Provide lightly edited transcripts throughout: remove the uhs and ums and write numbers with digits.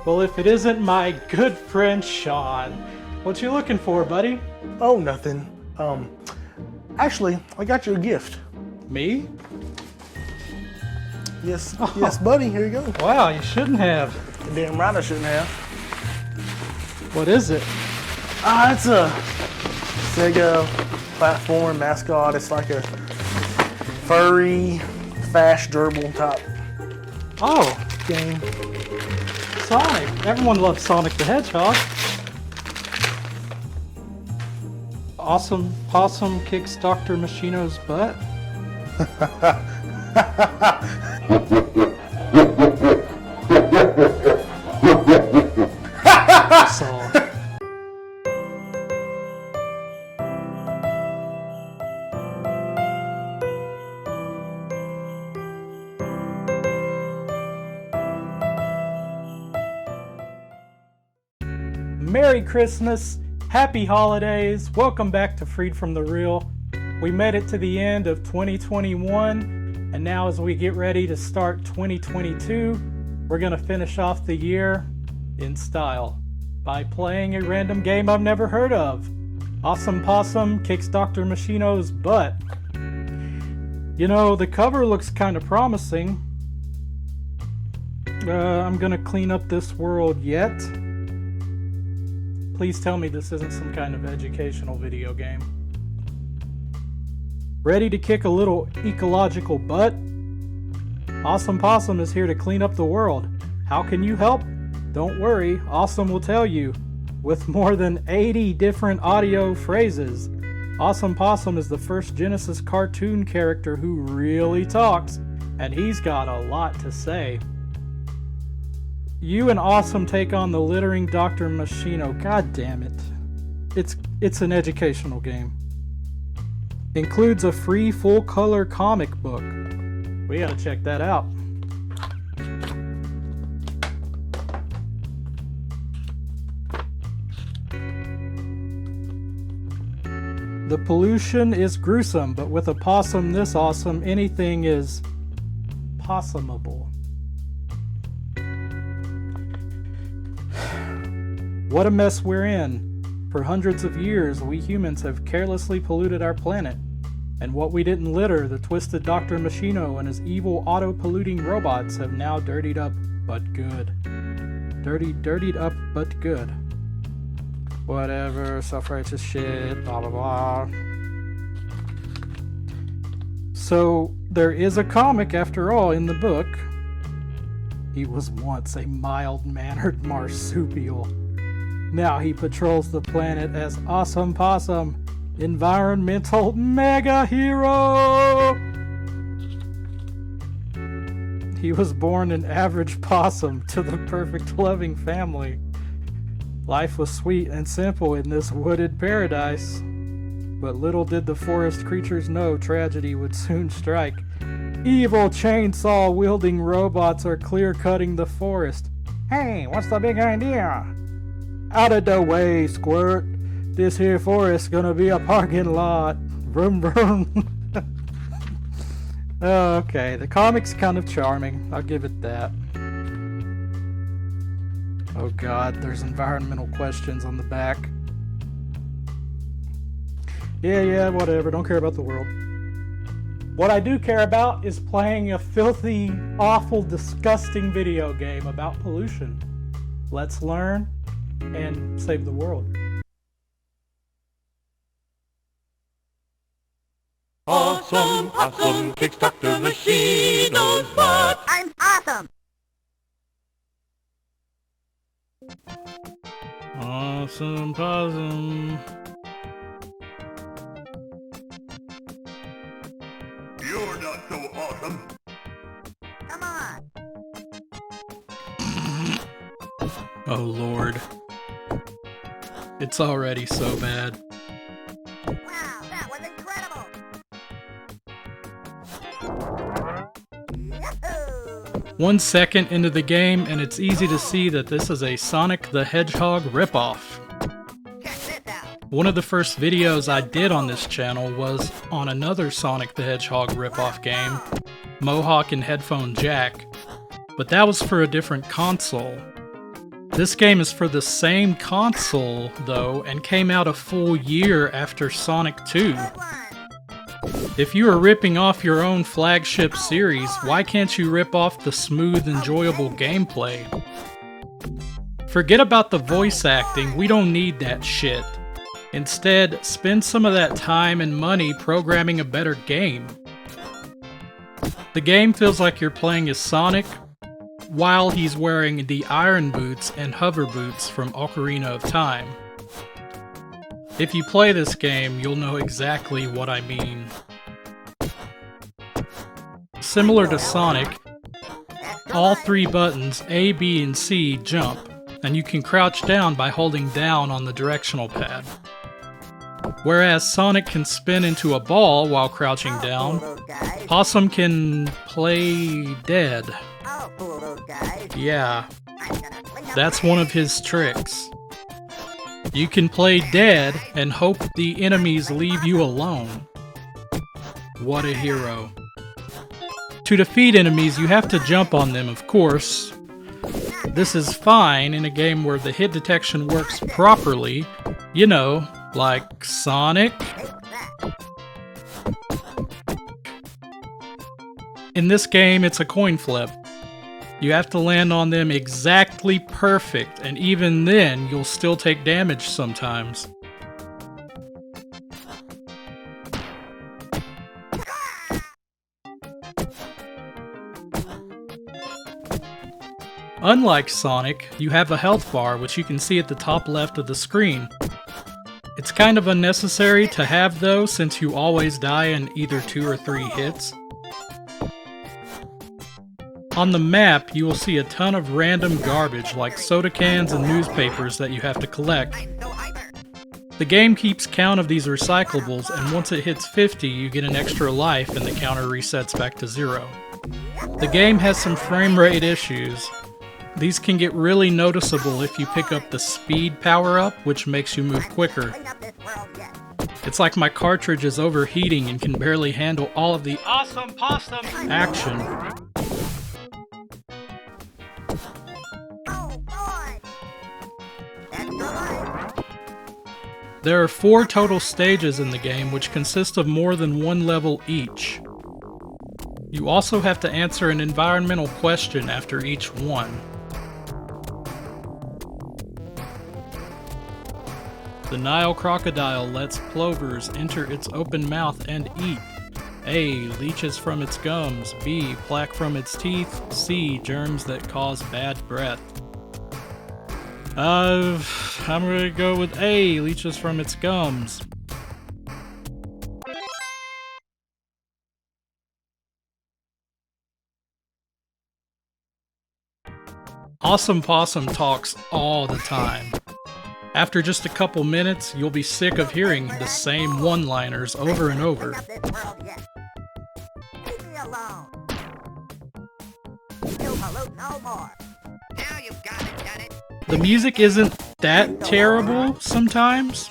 Well, if it isn't my good friend Sean. What you looking for, buddy? Oh, nothing. Actually, I got you a gift. Me? Yes, yes, buddy, here you go. Wow, you shouldn't have. Damn right I shouldn't have. What is it? It's a Sega platform mascot. It's like a furry, fast, durable type Oh, game. Sonic. Everyone loves Sonic the Hedgehog. Awesome Possum kicks Dr. Machino's butt. So, Merry Christmas, Happy Holidays, welcome back to Freed from the Real. We made it to the end of 2021, and now as we get ready to start 2022, we're going to finish off the year in style by playing a random game I've never heard of. Awesome Possum kicks Dr. Machino's butt. You know, the cover looks kind of promising. I'm going to clean up this world yet. Please tell me this isn't some kind of educational video game. Ready to kick a little ecological butt? Awesome Possum is here to clean up the world. How can you help? Don't worry, Awesome will tell you. With more than 80 different audio phrases. Awesome Possum is the first Genesis cartoon character who really talks, and he's got a lot to say. You and Awesome take on the littering Dr. Machino. God damn it. It's an educational game. Includes a free full-color comic book. We gotta check that out. The pollution is gruesome, but with a possum this awesome, anything is possumable. What a mess we're in. For hundreds of years, we humans have carelessly polluted our planet. And what we didn't litter, the twisted Dr. Machino and his evil auto-polluting robots have now dirtied up, but good. Dirtied up, but good. Whatever, self-righteous shit, blah blah blah. So, there is a comic after all in the book. He was once a mild-mannered marsupial. Now he patrols the planet as Awesome Possum, environmental mega hero! He was born an average possum to the perfect loving family. Life was sweet and simple in this wooded paradise. But little did the forest creatures know tragedy would soon strike. Evil chainsaw-wielding robots are clear-cutting the forest. Hey, what's the big idea? Out of the way, Squirt. This here forest gonna be a parking lot. Vroom vroom. Okay, the comic's kind of charming. I'll give it that. Oh god, there's environmental questions on the back. Yeah, whatever. Don't care about the world. What I do care about is playing a filthy, awful, disgusting video game about pollution. Let's learn and save the world. Awesome Possum kicks Dr. Machino's butt. I'm awesome! Awesome Possum. You're not so awesome. Come on! Oh lord. It's already so bad. Wow, that was incredible! Yahoo! 1 second into the game, and it's easy to see that this is a Sonic the Hedgehog ripoff. Check this out! One of the first videos I did on this channel was on another Sonic the Hedgehog ripoff game, Mohawk and Headphone Jack, but that was for a different console. This game is for the same console, though, and came out a full year after Sonic 2. Good one. If you are ripping off your own flagship series, why can't you rip off the smooth, enjoyable gameplay? Forget about the voice acting, we don't need that shit. Instead, spend some of that time and money programming a better game. The game feels like you're playing as Sonic, while he's wearing the iron boots and hover boots from Ocarina of Time. If you play this game, you'll know exactly what I mean. Similar to Sonic, all three buttons, A, B, and C, jump, and you can crouch down by holding down on the directional pad. Whereas Sonic can spin into a ball while crouching down, Those guys. Possum can play dead. I'll fool those guys. Yeah, I'm gonna clean up that's my one of his tricks. You can play dead and hope the enemies leave you alone. What a hero. To defeat enemies, you have to jump on them, of course. This is fine in a game where the hit detection works properly, you know, like Sonic. take that. In this game, it's a coin flip. You have to land on them exactly perfect, and even then, you'll still take damage sometimes. Unlike Sonic, you have a health bar which you can see at the top left of the screen. It's kind of unnecessary to have though, since you always die in either 2 or 3 hits. On the map, you will see a ton of random garbage like soda cans and newspapers that you have to collect. I'm so hyper. The game keeps count of these recyclables, and once it hits 50, you get an extra life and the counter resets back to 0. The game has some frame rate issues. These can get really noticeable if you pick up the speed power-up, which makes you move quicker. Clean up this world yet. It's like my cartridge is overheating and can barely handle all of the awesome possum action. Oh boy. Extra life. There are 4 total stages in the game, which consist of more than 1 level each. You also have to answer an environmental question after each one. The Nile crocodile lets plovers enter its open mouth and eat. A. Leeches from its gums. B. Plaque from its teeth. C. Germs that cause bad breath. I'm gonna go with A. Leeches from its gums. Awesome Possum talks all the time. After just a couple minutes, you'll be sick of hearing the same one-liners over and over. Clean up this world yet. Leave me alone. You pollute no more. Now you've got it, done it. The music isn't that terrible sometimes.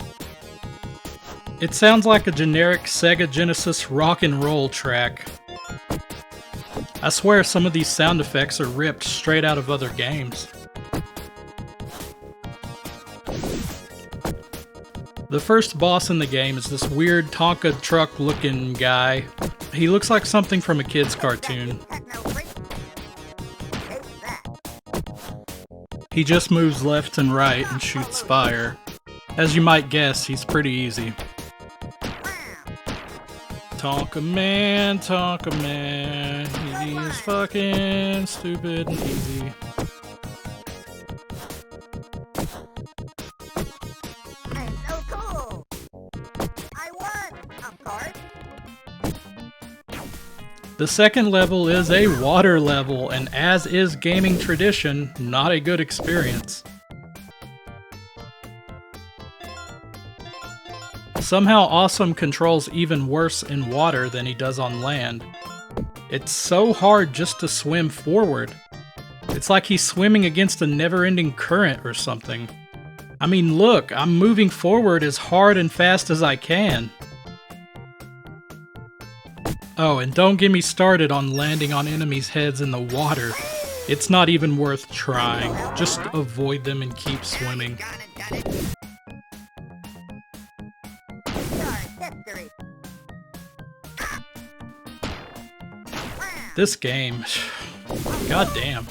It sounds like a generic Sega Genesis rock and roll track. I swear some of these sound effects are ripped straight out of other games. The first boss in the game is this weird Tonka truck looking guy. He looks like something from a kid's cartoon. Techno freak. Take that. He just moves left and right and shoots fire. As you might guess, he's pretty easy. Tonka man, he is fucking stupid and easy. I'm so cool. I won, of course. The second level is a water level, and as is gaming tradition, not a good experience. Somehow Awesome controls even worse in water than he does on land. It's so hard just to swim forward. It's like he's swimming against a never-ending current or something. I mean, look, I'm moving forward as hard and fast as I can. Oh, and don't get me started on landing on enemies' heads in the water. It's not even worth trying. Just avoid them and keep swimming. Gone and done it. Your history. This game, goddamn.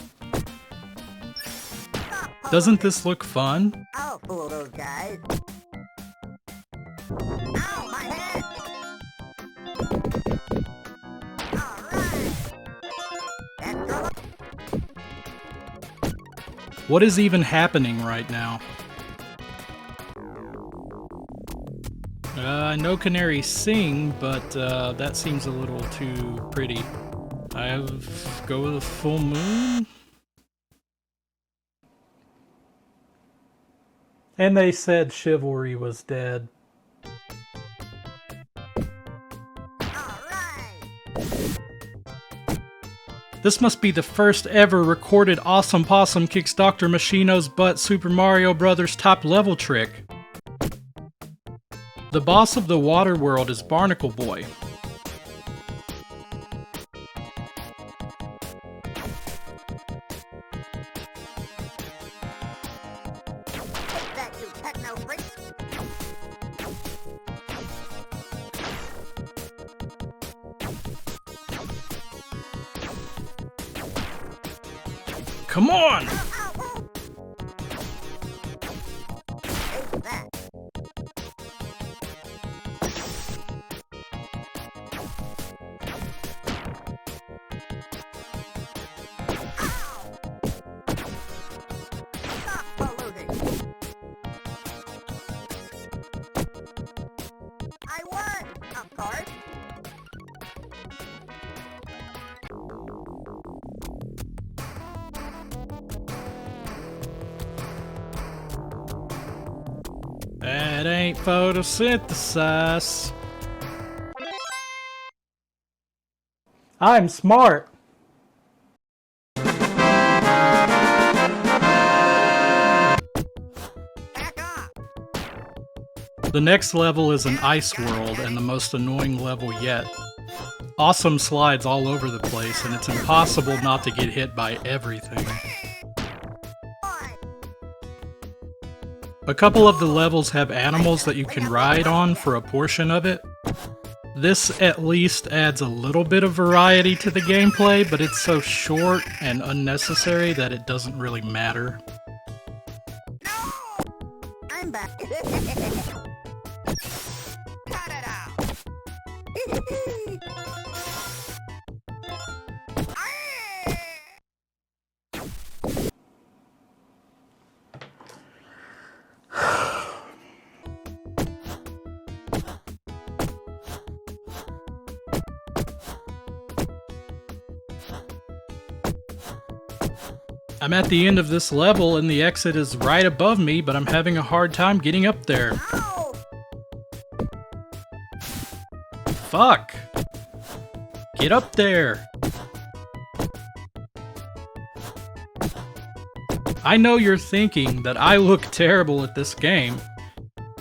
Doesn't this look fun? I'll fool those guys. Ow, my head! Alright! Extra. What is even happening right now? I know canaries sing, but that seems a little too pretty. Go with a full moon? And they said chivalry was dead. This must be the first ever recorded Awesome Possum kicks Dr. Machino's butt Super Mario Bros. Top level trick. The boss of the water world is Barnacle Boy. Take that, you techno freak! Come on! Ow, ow. Take that. Ow! Stop polluting! I won, of course. That ain't photosynthesis. I'm smart. Back off! The next level is an ice world and the most annoying level yet. Awesome slides all over the place and it's impossible not to get hit by everything. Boy! A couple of the levels have animals that you can ride on for a portion of it. This at least adds a little bit of variety to the gameplay, but it's so short and unnecessary that it doesn't really matter. No! I'm back. Cut it out! I'm at the end of this level and the exit is right above me, but I'm having a hard time getting up there. Ow! Fuck! Get up there! I know you're thinking that I look terrible at this game,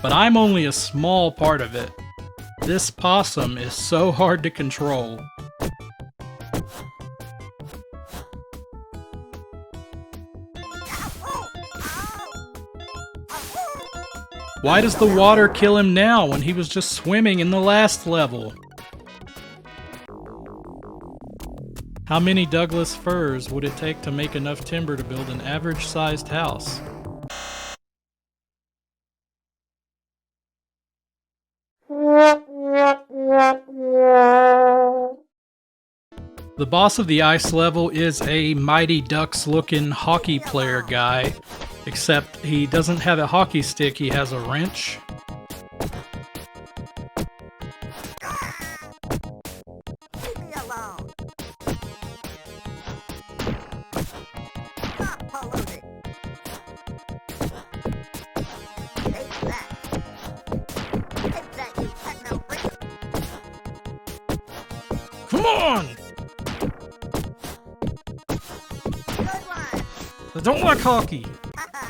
but I'm only a small part of it. This possum is so hard to control. Why does the water kill him now when he was just swimming in the last level? How many Douglas firs would it take to make enough timber to build an average-sized house? The boss of the ice level is a Mighty Ducks-looking hockey player guy, except he doesn't have a hockey stick, he has a wrench. Leave me alone! Stop polluting! Take that! Take that, you techno freak! Come on! Good one! I don't like hockey. I won!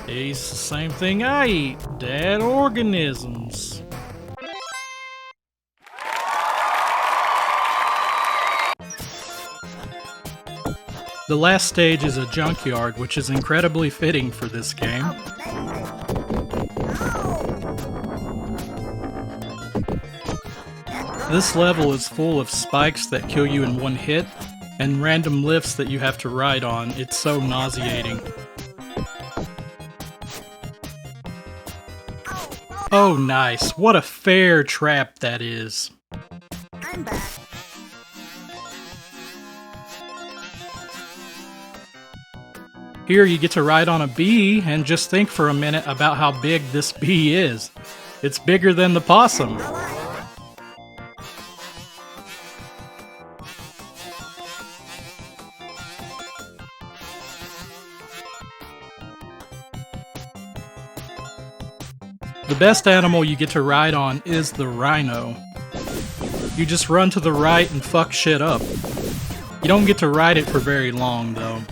It's the same thing I eat, dead organisms. The last stage is a junkyard, which is incredibly fitting for this game. This level is full of spikes that kill you in one hit, and random lifts that you have to ride on. It's so nauseating. Oh nice, what a fair trap that is. I'm back. Here you get to ride on a bee, and just think for a minute about how big this bee is. It's bigger than the possum. The best animal you get to ride on is the rhino. You just run to the right and fuck shit up. You don't get to ride it for very long though.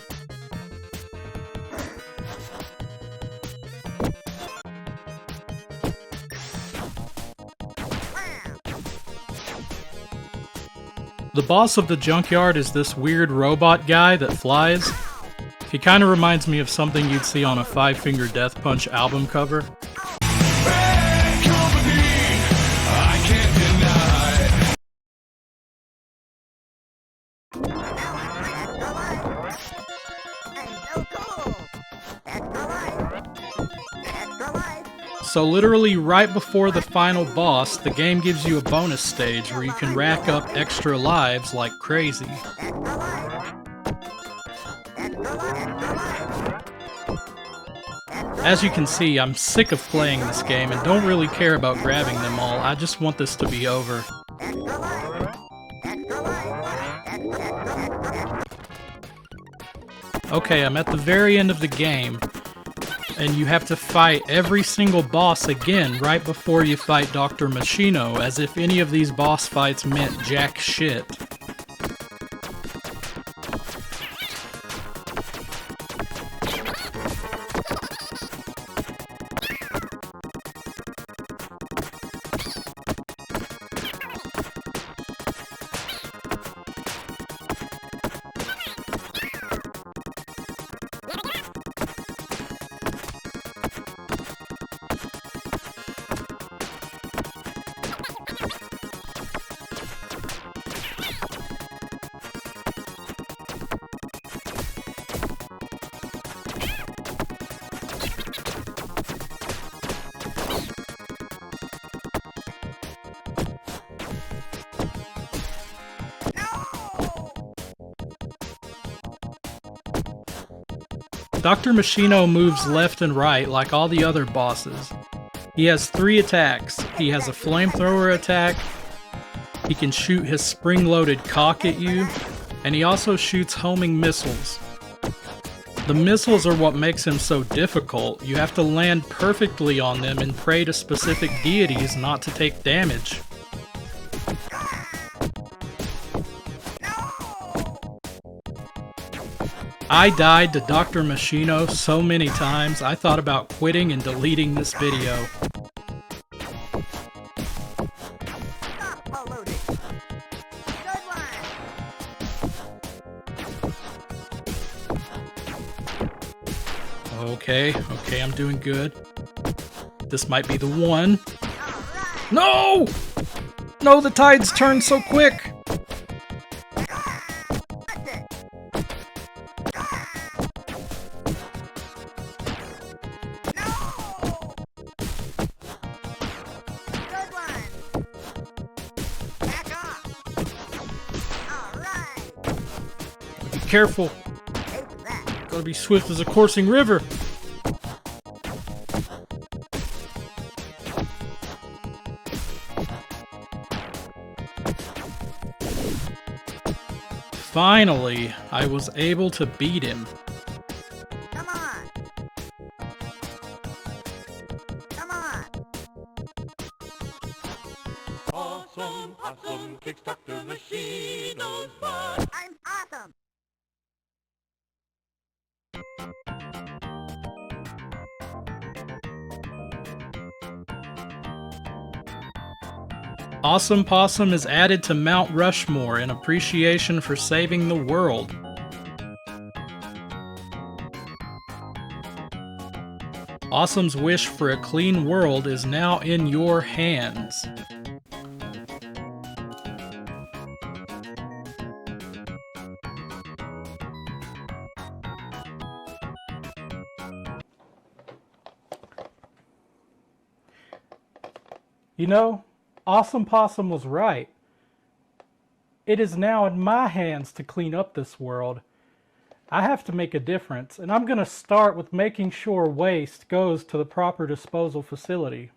The boss of the junkyard is this weird robot guy that flies. He kinda reminds me of something you'd see on a Five Finger Death Punch album cover. So literally right before the final boss, the game gives you a bonus stage where you can rack up extra lives like crazy. As you can see, I'm sick of playing this game and don't really care about grabbing them all. I just want this to be over. Okay, I'm at the very end of the game, and you have to fight every single boss again right before you fight Dr. Machino, as if any of these boss fights meant jack shit. Dr. Machino moves left and right like all the other bosses. He has 3 attacks. He has a flamethrower attack, he can shoot his spring-loaded cock at you, and he also shoots homing missiles. The missiles are what makes him so difficult. You have to land perfectly on them and pray to specific deities not to take damage. I died to Dr. Machino so many times, I thought about quitting and deleting this video. Okay, I'm doing good. This might be the one. No! No, the tides turn so quick! Be careful. Gotta be swift as a coursing river. Finally, I was able to beat him. Come on! Come on! Possum, Possum kicks Dr. Machino's butt. I'm awesome! Awesome Possum is added to Mount Rushmore in appreciation for saving the world. Possum's wish for a clean world is now in your hands. You know, Awesome Possum was right. It is now in my hands to clean up this world. I have to make a difference, and I'm going to start with making sure waste goes to the proper disposal facility.